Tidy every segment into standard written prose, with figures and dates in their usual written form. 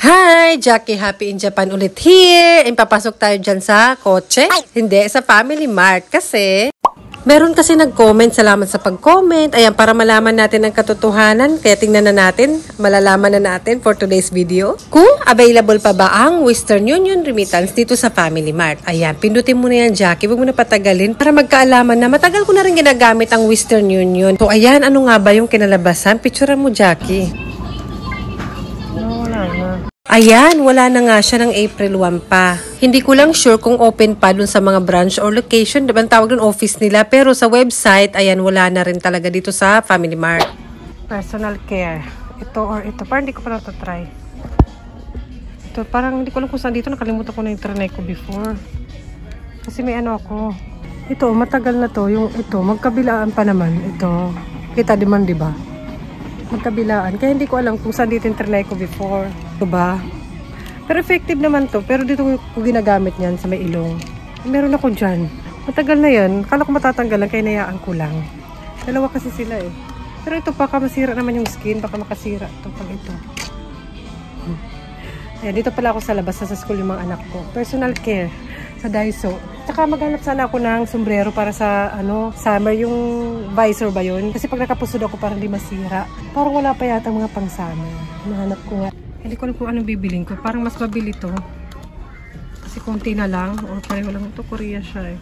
Hi! Jackie Happy in Japan ulit here. Papasok tayo dyan sa kotse. Hindi, sa Family Mart. Kasi, meron kasi nag-comment. Salamat sa pag-comment. Ayan, para malaman natin ang katotohanan. Kaya tingnan na natin. Malalaman na natin for today's video. Kung available pa ba ang Western Union Remittance dito sa Family Mart. Ayan, pindutin mo na yan, Jackie. Huwag mo na patagalin para magkaalaman na. Matagal ko na rin ginagamit ang Western Union. So, ayan, ano nga ba yung kinalabasan? Picturean mo, Jackie. Ayan, wala na nga siya ng April 1 pa. Hindi ko lang sure kung open pa dun sa mga branch or location. Diba ang tawag dun office nila? Pero sa website, ayan, wala na rin talaga dito sa Family Mart. Personal care. Ito or ito. Parang hindi ko pa na-try. Ito, parang hindi ko alam kung saan dito. Nakalimutan ko na yung trinay ko before. Kasi may ano ako. Ito, matagal na to. Yung ito, magkabilaan pa naman. Ito. Kita di man, diba? Magkabilaan. Kaya hindi ko alam kung saan dito yung trinay ko before. Diba? Pero effective naman to. Pero dito ko ginagamit niyan sa may ilong. Meron ako dyan. Matagal na yan. Kala ko matatanggalan kaya nayaan ko lang. Dalawa kasi sila eh. Pero ito baka masira naman yung skin. Baka makasira ito pag ito. Ayan, dito pala ako sa labas. Sa school yung mga anak ko. Personal care. Sa Daiso. Tsaka maghanap sana ako ng sombrero para sa ano, summer. Yung visor ba yun? Kasi pag nakapusod ako parang di masira. Parang wala pa yata mga pang summer. Nahanap ko nga. Hindi ko alam kung anong bibiling ko. Parang mas mabili to. Kasi konti na lang. O pareho lang. Ito, Korea siya eh.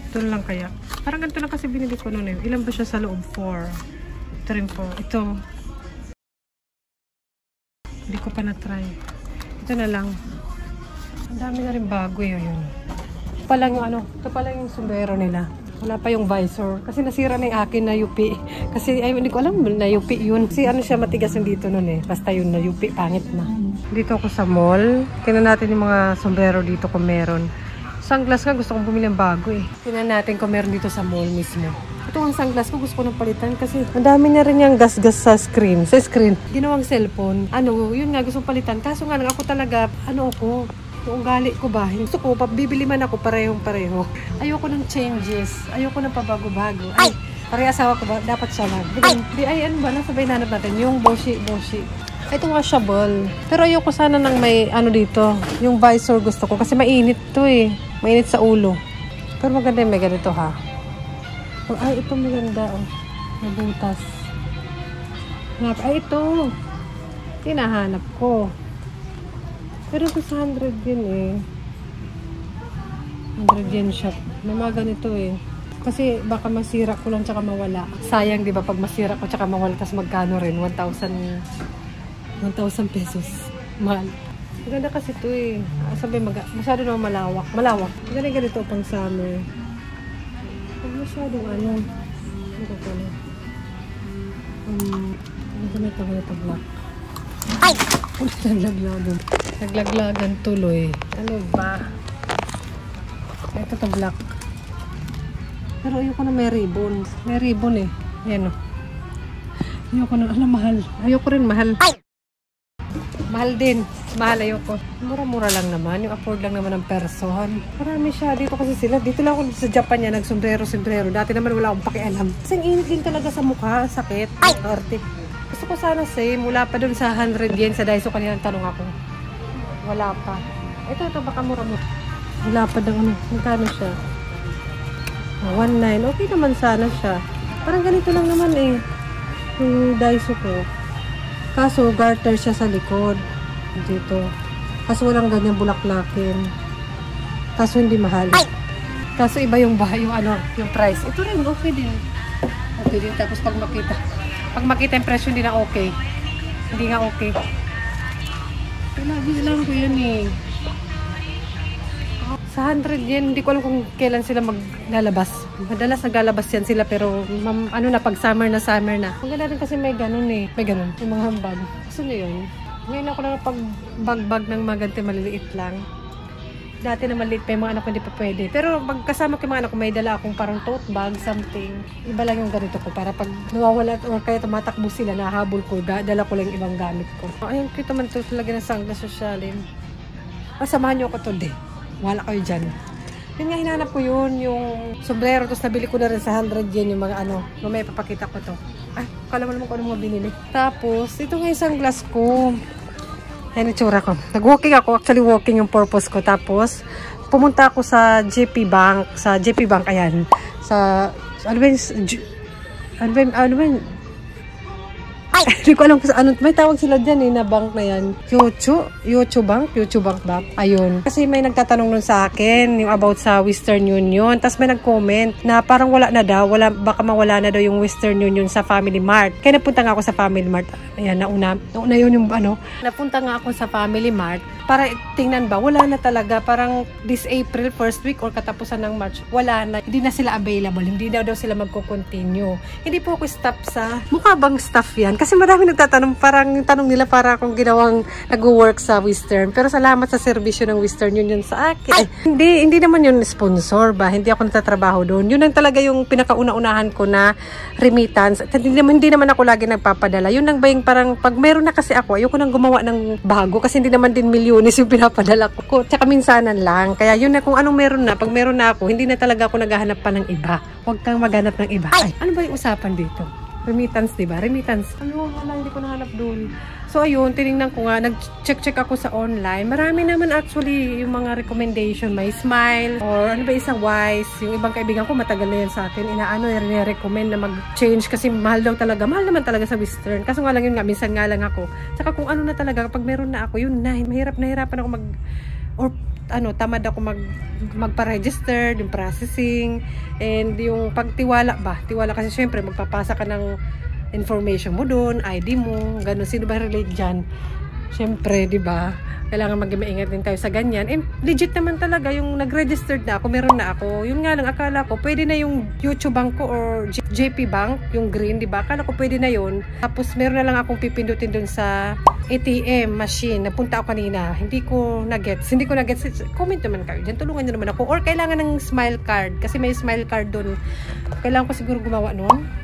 Ito lang kaya. Parang ganito lang kasi binili ko noon eh. Ilan ba siya sa loob? 4. Ito rin po. Ito. Hindi ko pa na-try. Ito na lang. Ang dami na rin bago yun. Ito pa lang yung ano. Ito pa lang yung sombrero nila. Wala pa yung visor. Kasi nasira na yung akin na yupi. Kasi ay, hindi ko alam na yupi yun. Kasi ano siya matigas yung dito nun eh. Basta yun na yupi. Pangit na. Dito ako sa mall. Tingnan natin yung mga sombrero dito kung meron. Sunglass nga gusto kong bumili ng bago eh. Tingnan natin kung meron dito sa mall mismo. Ito ang sunglass ko gusto ko nang palitan kasi ang dami na rin yung gas-gas sa screen. Sa screen. Ginawang cellphone. Ano, yun nga gusto kong palitan. Kaso nga lang ako talaga, ano ako, yung ugali ko ba? Gusto ko, bibili man ako parehong-pareho. Ayoko ng changes. Ayoko ng pabago-bago. Ay, pare-asawa ko ba? Dapat siya lang. Ay, ano ba? Nasabay na natin. Yung boshi. Ito washable. Pero ayoko sana ng may ano dito. Yung visor gusto ko. Kasi mainit to eh. Mainit sa ulo. Pero maganda yung may ganito ha. Oh, ay, ito maganda oh. Nabutas. Ay, ito. Hinahanap ko. Pero ito sa 100 yen eh. 100 yen shop. May mga ganito eh. Kasi baka masira ko lang tsaka mawala. Sayang di ba pag masira ko tsaka mawala tas magkano rin? 1,000 pesos. Mahal. Maganda kasi ito eh. Sabi masyado naman malawak. Malawak. Maganda ganito pang summer. Pag masyadong ano. Ano ko pala? Ganito black. Ay! Naglaglagan tuloy. Ano ba? Ito to black. Pero ayoko na may ribbon. May ribbon eh. Yan o. Ayoko na. Alam, mahal. Ayoko rin, mahal. Ay! Mahal din. Mahal, ayoko. Mura-mura lang naman. Yung afford lang naman ng person. Marami siya. Dito kasi sila. Dito lang ako sa Japan yan. Nagsombrero. Dati naman wala akong pakialam. Kasi ang init din talaga sa mukha. Sakit. Ay! Artik. Gusto ko sana same. Mula pa dun sa 100 yen sa Daiso. Kanina tanong ako. Wala pa. Ito baka mura-mura. Wala pa daw ano. Magkano siya? 1.9. Okay naman sana siya. Parang ganito lang naman eh. Yung Daiso ko. Kaso garter siya sa likod. Dito. Kaso walang ganyan bulaklakin. Kaso hindi mahal. Ay! Kaso iba yung ano, yung price. Ito rin okay din. Okay din. Tapos pag makita yung presyo hindi na okay. Hindi nga okay. Lagi lang ko yan eh. Sa 100 yen, hindi ko alam kung kailan sila maglalabas. Madalas naglalabas yan sila pero ano na, pag summer na. Ang ganda rin kasi may ganun eh. May ganun. Yung mga bag. Gusto nyo yun? Ngayon ako na pag bag ng mga ganito maliliit lang. Dati na maliit pa yung mga anak ko hindi pa pwede. Pero pag kasama ko yung mga anak ko, may dala akong parang tote bag, something. Iba lang yung ganito ko para pag nawawala or kaya tumatakbo sila, nahabol ko, dala ko lang ibang gamit ko. Ayun, kita man ito talaga ng sangga sosyalin. Samahan nyo ako today. Wala kayo dyan. Yun nga, hinanap ko yun, yung sombrero. Tapos nabili ko na rin sa 100 yen yung mga ano. Mamaya papakita ko to. Ay, kala mo naman kung ano mga binili. Tapos, ito nga isang glass ko. Ayan yung tsura ko. Nag-walking ako. Actually, walking yung purpose ko. Tapos, pumunta ako sa JP Bank. Sa JP Bank, ayan. Sa, ano ba yun? Hindi ko alam kung ano. May tawag sila dyan na bank na yan. Yocho Bank ba? Ayun. Kasi may nagtatanong nun sa akin yung about sa Western Union. Tapos may nag-comment na parang wala na daw. Baka mawala na daw yung Western Union sa Family Mart. Kaya napunta nga ako sa Family Mart. Ayan, nauna yun yung ano. Napunta nga ako sa Family Mart para tingnan ba, wala na talaga. Parang this April, first week or katapusan ng March, wala na. Hindi na sila available. Hindi daw sila magko-continue. Hindi po ako staff sa, mukha bang staff yan? Kasi marami nagtatanong, parang yung tanong nila para akong ginawang nag-work sa Western. Pero salamat sa serbisyo ng Western Union sa akin. Ay, hindi naman yun sponsor ba? Hindi ako natatrabaho doon. Yun ang talaga yung pinakauna-unahan ko na remittance. At hindi naman ako lagi nagpapadala. Yun ang ba yung parang, pag meron na kasi ako, ayoko nang gumawa ng bago kasi hindi naman din milyones yung pinapadala ko. Tsaka minsanan lang. Kaya yun na kung anong meron na. Pag meron na ako, hindi na talaga ako naghahanap pa ng iba. Huwag kang maghanap ng iba. Ay, ano ba yung usapan dito? Remittance, diba? Remittance. Ano, wala, hindi ko nahanap doon. So, ayun, tinignan ko nga, nag-check ako sa online. Marami naman actually yung mga recommendation. May Smile, or ano ba isang Wise. Yung ibang kaibigan ko, matagal na yan sa akin. I-recommend na mag-change kasi mahal daw talaga. Mahal naman talaga sa Western. Kaso nga lang yun nga, minsan nga lang ako. Saka kung ano na talaga, kapag meron na ako, yun na, nahirapan ako tamad ako magpa-register, yung processing, and yung pagtiwala ba? Tiwala kasi syempre magpapasa ka ng information mo doon, ID mo, ganun. Sino ba relate dyan? Syempre, di ba? Kailangan mag-maingat din tayo sa ganyan. And legit naman talaga yung nag-registered na ako, meron na ako. Yun nga lang, akala ko, pwede na yung YouTube Bank ko or JP Bank, yung green, di ba? Akala ko pwede na yun. Tapos meron na lang akong pipindutin dun sa ATM machine. Napunta ako kanina. Hindi ko na-gets. Comment naman kayo dyan. Tulungan nyo naman ako. Or kailangan ng smile card. Kasi may smile card dun. Kailangan ko siguro gumawa nun.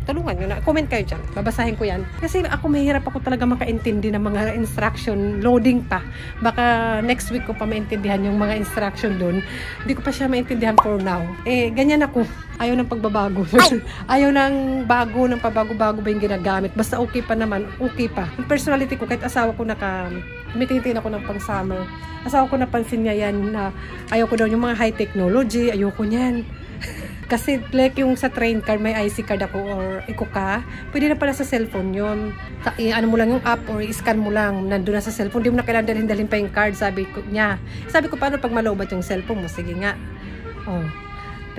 Tulungan nyo na. Comment kayo dyan. Babasahin ko yan. Kasi mahirap ako talaga makaintindi ng mga instruction. Loading pa. Baka next week ko pa maintindihan yung mga instruction doon. Hindi ko pa siya maintindihan for now. Ganyan ako. Ayaw ng pagbabago. Ayaw ng pabago-bago ba yung ginagamit. Basta okay pa naman. Okay pa. Yung personality ko, kahit asawa ko tumitingin ako ng pang-summer. Asawa ko napansin niya yan na ayaw ko daw yung mga high technology. Ayoko niyan. Kasi like yung sa train card, may IC card ako or ikuka, pwede na pala sa cellphone yun. Ano mo lang yung app or i-scan mo lang, nandun na sa cellphone. Hindi mo na kailangan dalhin pa yung card, sabi ko niya. Sabi ko, paano pag maloobat yung cellphone mo? Sige nga. Oh.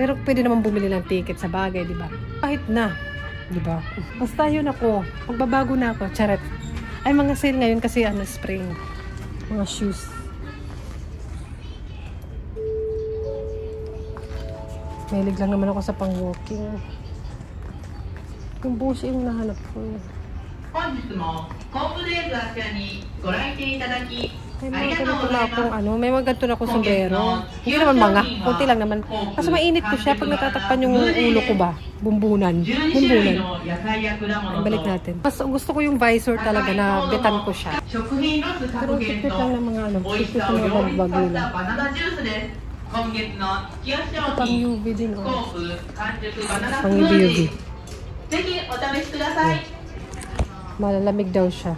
Pero pwede naman bumili ng ticket sa bagay, di ba? Kahit na, di ba? Basta yun ako. Magbabago na ako. Charet. Ay, mga sale ngayon kasi spring. Mga shoes. Mahilig lang naman ako sa pang-walking. Yung busi yung nahanap ko. May mga ganito na akong may mga ganito na akong sombrero. Hindi naman mga, kunti lang naman. Kasi mainit ko siya pag natatakpan yung ulo ko ba. Bumbunan. Balik natin. Mas gusto ko yung visor talaga na betan ko siya. Pero sikit lang ng mga sikit ng mga bago lang. Pang UV din Pang UV. Malalamig daw siya.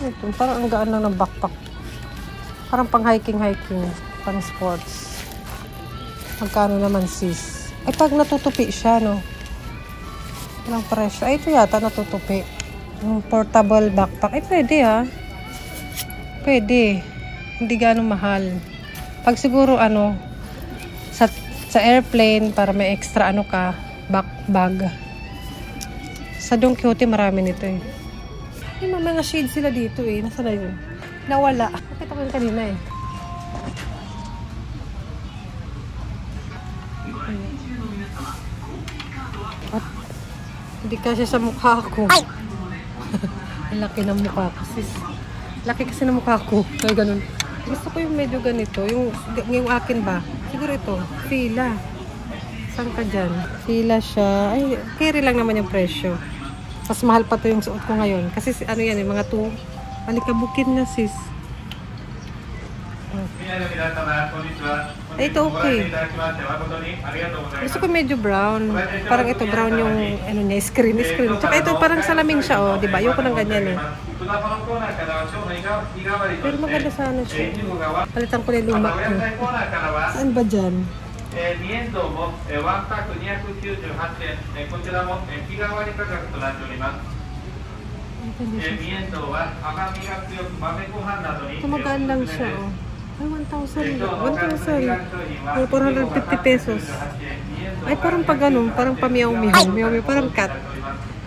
Ito, parang ang gaan lang ng backpack. Parang pang hiking, pang sports. Magkano naman sis? Ay pag natutupi siya, no? Walang presyo. Ay ito yata natutupi. Yung portable backpack. Ay pwede Pwede. Hindi ganong mahal. Pag siguro sa airplane para may extra bag. Sa Don Quixote marami nito eh. May mga shade sila dito eh. Nasaan na yun? Nawala. Nakita ko yun kanina eh. At hindi kasi sa mukha ko. Ang laki ng mukha ko sis. Laki kasi ng mukha ko. Kaya ganun. Gusto ko yung medyo ganito. Yung akin ba? Siguro ito. Fila. Saan ka dyan? Fila siya. Ay, carry lang naman yung presyo. Mas mahal pa to yung suot ko ngayon. Kasi yan eh, mga alikabukin na sis. Ay, ito okay. Gusto ko medyo brown. Parang ito brown yung screen. Tsaka ito parang salamin siya diba? Ayoko ng ganyan eh. Pero maganda sana siya. Palitan ko na yung luma ko. Saan ba dyan? 2円堂もワンパック298円、こちらも日替わり価格となっております。2円堂は甘みが強く豆ご飯などに Tumagaan lang siya, oh. Ay, 1,000. 450 pesos. Ay, parang pag ano, parang pamiyaw-miyaw. Miyaw-miyaw, parang cat.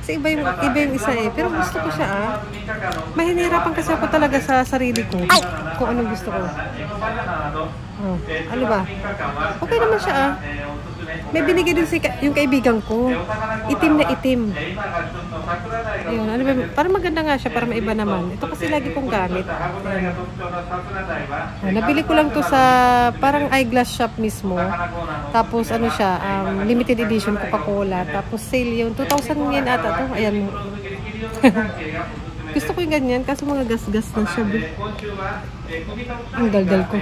Kasi iba yung isa eh. Pero gusto ko siya, ah. Mahinirapan kasi ako talaga sa sarili ko. Kung anong gusto ko. Oh, ano ba? Okay naman siya, ah. May binigay din yung kaibigan ko. Itim na itim. Ayun, ano ba? Parang maganda nga siya, para maiba naman. Ito kasi lagi kong gamit. Nabili ko lang to sa parang eyeglass shop mismo. Tapos ano siya, limited edition Coca-Cola. Tapos sale yun. 2,000 yen ata to. Ayan. Gusto ko yung ganyan kasi mga gas-gas na siya. Ang daldal ko.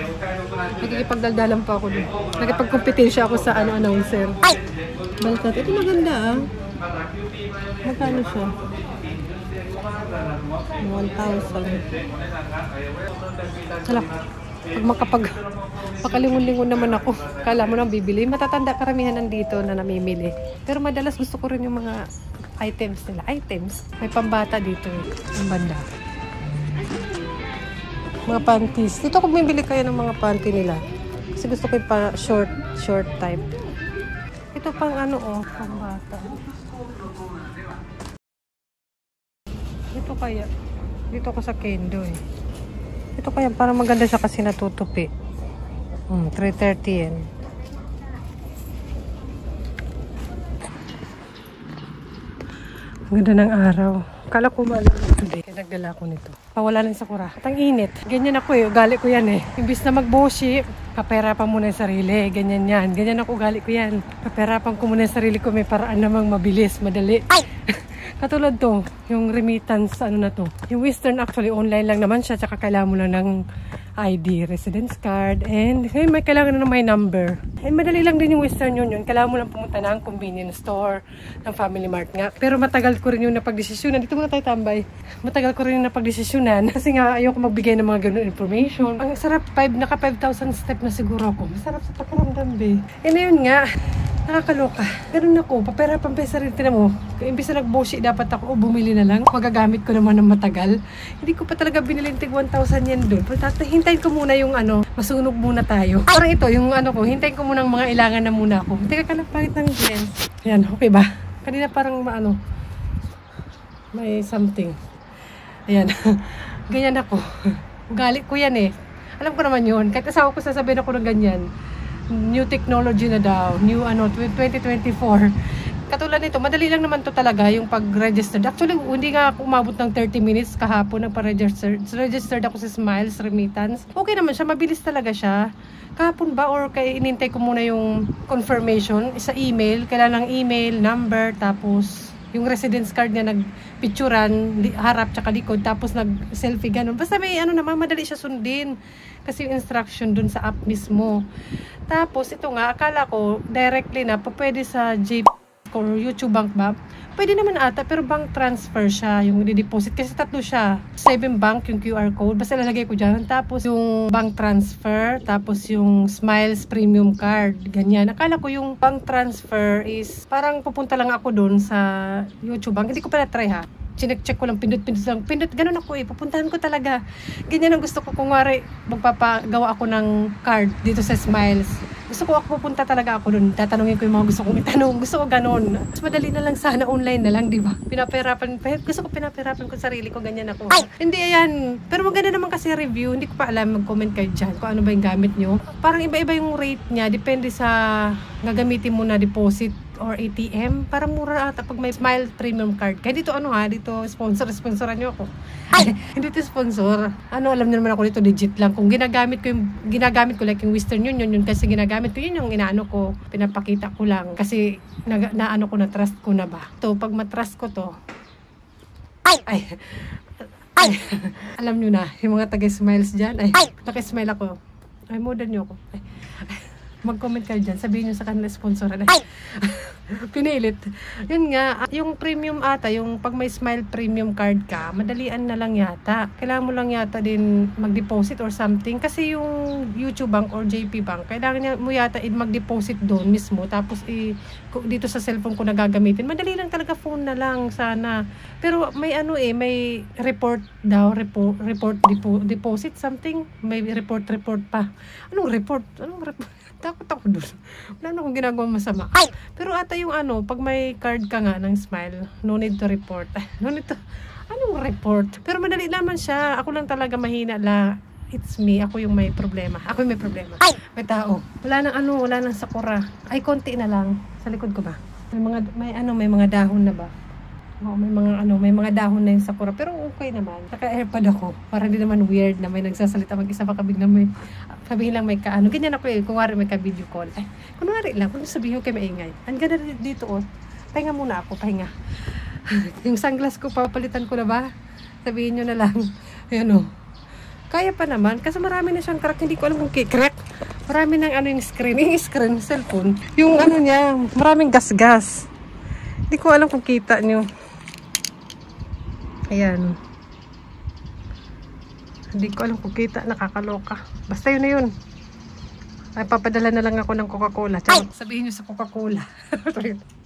Nagkikipagdaldalan pa ako doon. Nagkipagkompetensya ako sa announcer. Balik natin. Ito maganda, ah. Magkano siya? 1,000. Hala. Pag pakalingon-lingon naman ako. Kala mo nang bibili. Matatanda karamihan nandito na namimili. Pero madalas gusto ko rin yung mga items nila. Items. May pambata dito eh. Ang banda. Mga panties. Dito ako bumibili kayo ng mga panty nila. Kasi gusto ko yung short type. Ito pang ano, oh. Pambata. Ito kaya. Dito ako sa Kendo eh. Ito kaya parang maganda siya kasi natutupi. 330 yen. Ang ganda ng araw. Kala ko malam today. Kaya nagdala ko nito. Pawala lang sa kura. At ang init. Ganyan ako eh. Ugali ko yan eh. Imbis na magboshi, paperapan muna yung sarili. Ganyan yan. Ganyan ako. Ugali ko yan. Paperapan ko muna yung sarili ko. May paraan namang mabilis, madali. Katulad to, yung remittance, ano na to. Yung Western actually online lang naman siya, tsaka kailangan mo lang ng ID, residence card, and may kailangan na ng my number. And madali lang din yung Western Union. Kailangan mo lang pumunta ng convenience store, ng Family Mart nga. Pero matagal ko rin yung napagdesisyonan. Dito muna tayo tambay. Matagal ko rin yung napagdesisyonan. Kasi nga, ayoko magbigay ng mga ganun information. Ang sarap, naka 5,000 step na siguro ako. Masarap sa pakiramdam, be. And ayun nga, nakakaloka. Ganun ako. Papera pampesa rin. Tinan mo. Imbis na nag-boshi, dapat ako bumili na lang. Magagamit ko naman ng matagal. Hindi ko pa talaga binilintig 1,000 yen doon. Hintayin ko muna yung ano, masunog muna tayo. Parang ito, yung ano ko, hintayin ko muna ng mga ilangan na muna ako. Teka ka lang, pangit ng lens. Ayan, okay ba? Kanina parang ano, may something. Ayan. Ganyan ako. Ugali ko yan eh. Alam ko naman yun. Kahit asawa ko sasabihin ako ng ganyan. New technology na daw, new ano, 2024. Katulad nito, madali lang naman to talaga yung pag-register. Actually, hindi nga ako umabot ng 30 minutes kahapon nagpa-register. Registered ako sa Smiles Remittance. Okay naman siya, mabilis talaga siya. Kahapon ba or inintay ko muna yung confirmation sa email, kailangan ng email, number, tapos yung residence card niya nagpicturan, harap tsaka likod, tapos nag-selfie ganun. Basta may ano naman, madali siya sundin. Kasi yung instruction dun sa app mismo. Tapos ito nga, akala ko directly na pwede sa JP or YouTube Bank ba? Pwede naman ata, pero bank transfer siya, yung i-deposit. Kasi tatlo siya. 7 bank yung QR code. Basta lalagay ko dyan. Tapos yung bank transfer, tapos yung Smiles Premium Card. Ganyan. Akala ko yung bank transfer is parang pupunta lang ako dun sa YouTube Bank. Hindi ko pa na-try ha. Chinek-check ko lang, pindot-pindot lang. Pindot, ganun ako eh. Pupuntahan ko talaga. Ganyan ang gusto ko. Kung wari, magpapagawa ako ng card dito sa Smiles. Gusto ko pupunta talaga ako dun. Tatanungin ko yung mga gusto kong itanong. Gusto ko ganun. Mas madali na lang sana online na lang, di ba? Gusto ko pinapahirapan ko sarili ko. Ganyan ako. Ay! Hindi, ayan. Pero maganda naman kasi review. Hindi ko pa alam. Mag-comment kayo dyan kung ano ba yung gamit nyo. Parang iba-iba yung rate niya. Depende sa gagamitin mo na deposit or ATM. Parang mura ata pag may Smile Premium Card. Kaya dito ano ha, dito sponsoran nyo ako. Hindi ito sponsor. Ano, alam niyo naman ako dito, legit lang. Kung ginagamit ko like yung Western Union, yun kasi ginagamit ko, yun yung inaano ko, pinapakita ko lang. Kasi naano ko na, trust ko na ba. To, pag matrust ko to, ay, alam nyo na, yung mga taga-smiles dyan, naka-smile ako. Ay, modern nyo ako. Mag-comment kayo dyan. Sabihin nyo sa kanila sponsoran. Pinilit. Yun nga, yung premium ata, yung pag may Smile Premium card ka, madalian na lang yata. Kailangan mo lang yata din mag-deposit or something. Kasi yung YouTube Bank or JP Bank, kailangan mo yata mag-deposit doon mismo. Tapos dito sa cellphone ko na gagamitin. Madali lang talaga, phone na lang sana. Pero may may report daw, deposit something. May report pa. Anong report? Takot ako doon. Wala na akong ginagawa masama. Pero ata yung pag may card ka nga ng Smile, no need to report. No need to, anong report? Pero madali naman siya. Ako lang talaga mahina la. It's me. Ako yung may problema. Ako yung may problema. May tao. Wala nang sakura. Ay, konti na lang. Sa likod ko ba? May mga dahon na ba? Oo, may mga dahon na yung sakura. Pero okay naman. Naka-airpod ako. Para hindi naman weird na may nagsasalita mag-isa pa kabig na may sabihin lang may ganyan ako kung may ka-video call. Kunwari lang, kung sabihin ko kayo maingay. Ang ganda dito pahinga muna ako, pahinga. Yung sunglass ko, papalitan ko na ba? Sabihin nyo na lang. Ayan kaya pa naman. Kasi marami na siyang crack. Hindi ko alam kung crack. Marami ng yung screen. Yung screen, cellphone. Yung niya, maraming gas-gas. Hindi ko alam kung kita nyo. Ayan. Hindi ko alam kung kita. Nakakaloka. Basta yun na yun. Ay, papadala na lang ako ng Coca-Cola. Sabihin nyo sa Coca-Cola.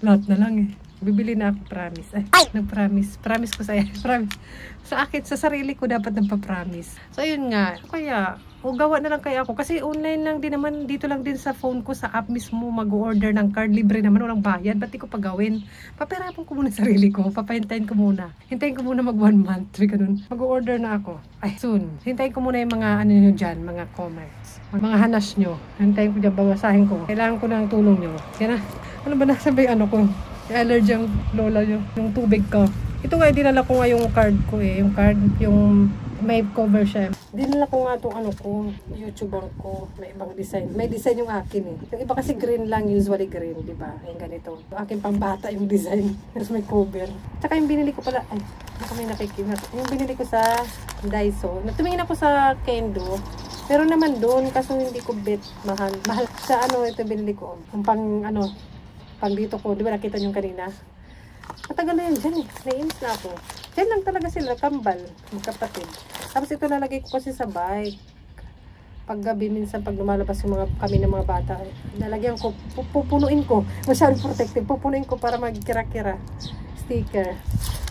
Lahat na lang eh. Bibili na ako, promise. Nag-promise. Promise ko sa'yo. Promise. Sa akin, sa sarili ko dapat nagpa-promise. So, ayun nga. Kaya, gawa na lang kaya ako. Kasi online lang din naman, dito lang din sa phone ko, sa app mismo, mag-order ng card. Libre naman, walang bayad. Ba't di ko pagawin? Papirapan ko muna sarili ko. Papahintayin ko muna. Hintayin ko muna mag 1 month. Mag-order na ako. Ay, soon. Hintayin ko muna yung mga nyo dyan, mga comments. Mga hanas nyo. Hintayin ko dyan, babasahin ko. Kailangan ko ng tulong nyo. Yan na. Ano ba nasabi ko? Allergy ang lola yung tubig ko. Ito nga, dinala ko nga yung card ko Yung card, yung may cover siya. Dinala ko nga itong YouTube Bank ko. May ibang design. May design yung akin Yung iba kasi green lang, usually green, di ba? Yung ganito. Yung akin pambata yung design. Tapos may cover. Tsaka yung binili ko pala, baka may nakikinat. Yung binili ko sa Daiso. Tumingin ako sa Kendo. Pero naman doon, kaso hindi ko bet mahal. Mahal sa ito binili ko. Yung pang dito ko, di ba nakita nyo kanina? Matagal na yan dyan Naiinis na ako. Dyan lang talaga sila, kambal, magkapatid. Tapos ito nalagay ko kasi sa bike. Pag gabi, minsan pag lumalabas kami ng mga bata, nalagyan ko, pupunuin ko. Masyadong protective, pupunuin ko para magkira-kira. Sticker.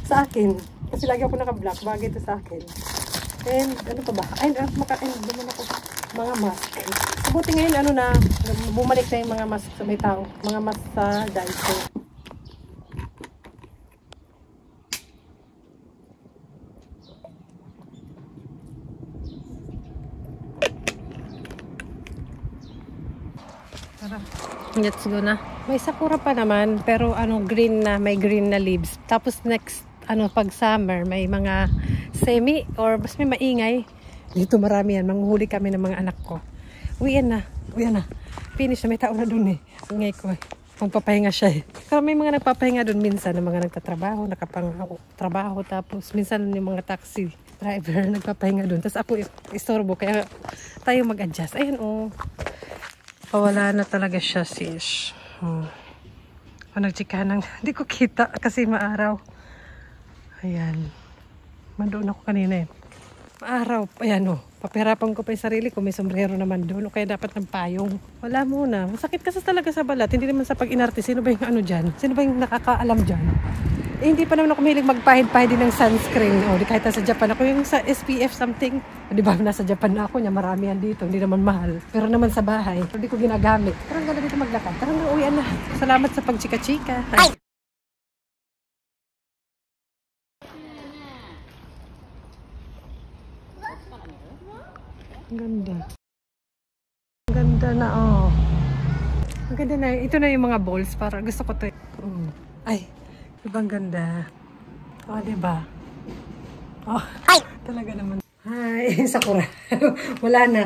Sa akin. Kasi lagi ako naka-black, bagay ito sa akin. And, ano pa ba? Duman ako. Mga mask. Buti ngayon, bumalik na yung mga mask sa may tao. Mga mask sa Daiso. Tara. Let's go na. May sakura pa naman, pero green na, may green na leaves. Tapos next, pag summer, may mga semi or mas may maingay. Dito marami yan. Manghuhuli kami ng mga anak ko. Uwian na. Finish na. May tao na dun Ingay ko Magpapahinga siya Pero may mga nagpapahinga dun minsan. Ng mga nagtatrabaho, nakapang-trabaho. Tapos minsan yung mga taxi driver nagpapahinga dun. Tapos ako istorbo. Kaya tayo mag-adjust. Ayun Pawala na talaga siya sis. Nagchika ng hindi ko kita kasi maaraw. Ayan. Mandoon ako kanina Maaraw. Ayan papirapan ko pa yung sarili ko. May sombrero naman doon. O kaya dapat ng payong. Wala muna. Masakit kasi talaga sa balat. Hindi naman sa pag-inarte. Sino ba yung dyan? Sino ba yung nakakaalam dyan? Hindi pa naman ako mahilig magpahid-pahid din ng sunscreen. Di kahit sa Japan ako yung sa SPF something. Di ba nasa Japan na ako niya. Marami yan dito. Hindi naman mahal. Pero naman sa bahay. Hindi ko ginagamit. Pero ang ganda dito maglakad. Tara na uwian na. Salamat sa pagchika-chika. Ang ganda. Ang ganda na Ang ganda na. Ito na yung mga balls. Para gusto ko to Ay. Ibang ganda. Diba? Talaga naman. Ay, sakura. Wala na.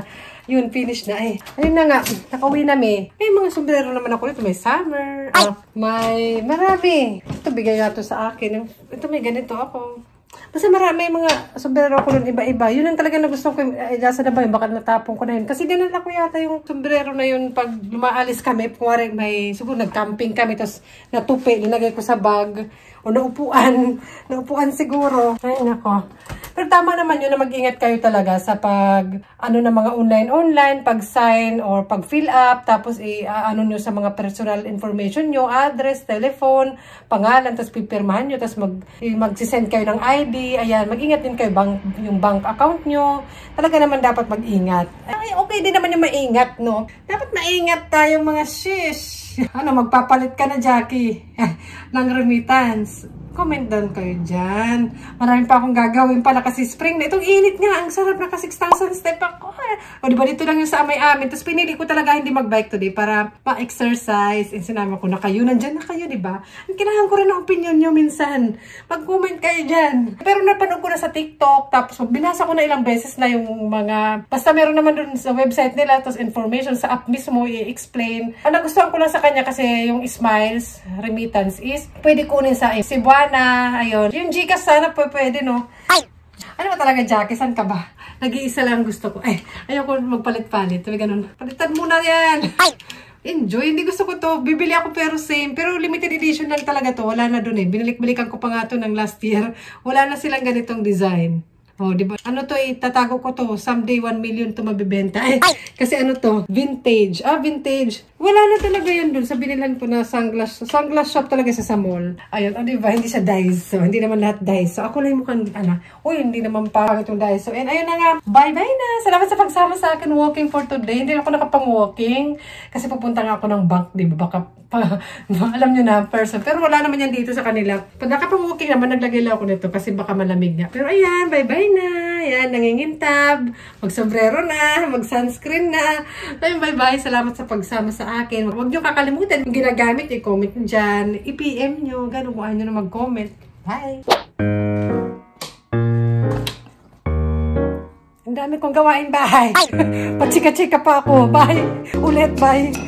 Yun, finish na. Ayun na nga. Nakauwi na May mga sombrero naman ako ito. May summer. May marami. Ito, bigay nga to sa akin. Ito, may ganito ako. Basta marami mga sombrero ko nun iba-iba. Yun ang talaga na gusto ko. Nasa na ba yun? Baka natapon ko na yun. Kasi dinala ko yata yung sombrero na yun pag lumaalis kami. Kung may, siguro nag-camping kami. Tapos natupi, linagay ko sa bag. O naupuan. Naupuan siguro. Ay, nako. Pero tama naman yun na mag-ingat kayo talaga sa na mga online, pag-sign or pag-fill up, tapos nyo sa mga personal information nyo, address, telephone, pangalan, tapos pipirmahan nyo, tapos mag-send kayo ng ID, ayan, mag-ingat din kayo yung bank account nyo. Talaga naman dapat mag-ingat. Ay, okay din naman yung maingat, no? Dapat maingat tayo mga shish. Magpapalit ka na, Jackie, ng remittance. Comment down kayo dyan. Marami pa akong gagawin pala kasi spring na. Itong init nga. Ang sarap na ka 6,000 step ako. O diba dito lang yung sa amay-amin. Tapos pinili ko talaga hindi mag-bike today para ma-exercise. And sinabi ko na kayo. Nandyan na kayo, diba? Ang kailangan ko rin ang opinion nyo minsan. Mag-comment kayo dyan. Pero napanood ko na sa TikTok. Tapos binasa ko na ilang beses na yung mga... Basta meron naman dun sa website nila. Tapos information sa app mismo i-explain. Ang nagustuhan ko lang sa kanya kasi yung Smiles remittance is pwede kunin sa Cebuana. Ayun. Yung Gcash sana pwede, no? Ay! Ano ba talaga, Jackie? Saan ka ba? Nag-iisa lang gusto ko. Ay, ayoko magpalit-palit. Sabi ganun. Palitan muna yan. Ay! Enjoy. Hindi gusto ko to. Bibili ako pero same. Pero limited edition lang talaga to. Wala na dun eh. Binalik-balikan ko pa nga to ng last year. Wala na silang ganitong design. Oh, diba? Ano to tatago ko to. Someday 1 million to mabibenta. Ay, kasi ano to? Vintage. Vintage. Wala na talaga yun dun. Sa binilan ko na sunglass. Sunglass shop talaga sa mall. Ayun. Diba? Hindi siya Daiso. Hindi naman lahat Daiso. Ako lang mukhang, uy, hindi naman pangit yung Daiso. And ayun na nga. Bye-bye na. Salamat sa pagsama sa akin walking for today. Hindi ako nakapang-walking. Kasi pupunta nga ako ng bank, diba? Baka alam nyo na, person. Pero wala naman yan dito sa kanila. Pag nakapang-walking naman, naglagay lang ako nito kasi baka malamig nga. Pero ayan, bye-bye na. Ayan, nangingintab. Mag-sombrero na. Mag-sunscreen na. Ayun, bye-bye. Salamat sa pagsama sa akin. Huwag nyo kakalimutan. Kung ginagamit, i-comment nyo dyan. I-PM nyo. Ganun, kung ayaw nyo na mag-comment. Bye! Ang dami kong gawain bahay. Pachika-chika pa ako. Bye! Ulit, bye!